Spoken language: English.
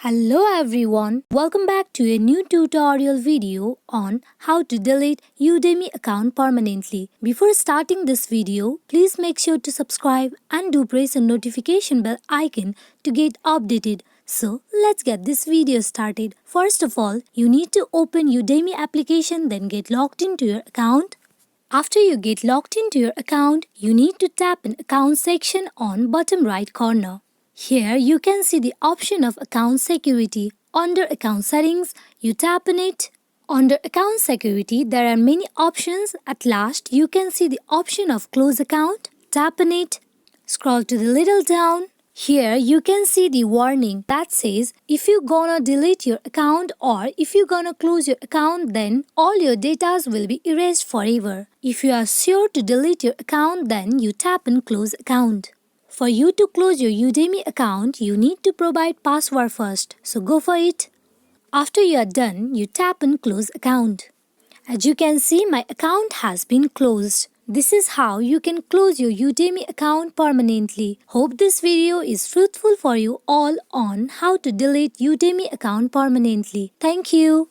Hello everyone, welcome back to a new tutorial video on how to delete Udemy account permanently. Before starting this video, please make sure to subscribe and do press the notification bell icon to get updated. So let's get this video started. First of all, you need to open Udemy application, then get logged into your account. After you get logged into your account, you need to tap an account section on bottom right corner. Here you can see the option of account security. Under account settings, you tap on it. Under account security, there are many options. At last, you can see the option of close account. Tap on it. Scroll to the little down. Here you can see the warning that says if you gonna delete your account or if you gonna close your account, then all your data will be erased forever. If you are sure to delete your account, then you tap on close account. For you to close your Udemy account, you need to provide password first, so go for it. After you are done, you tap on close account. As you can see, my account has been closed. This is how you can close your Udemy account permanently. Hope this video is fruitful for you all on how to delete Udemy account permanently. Thank you.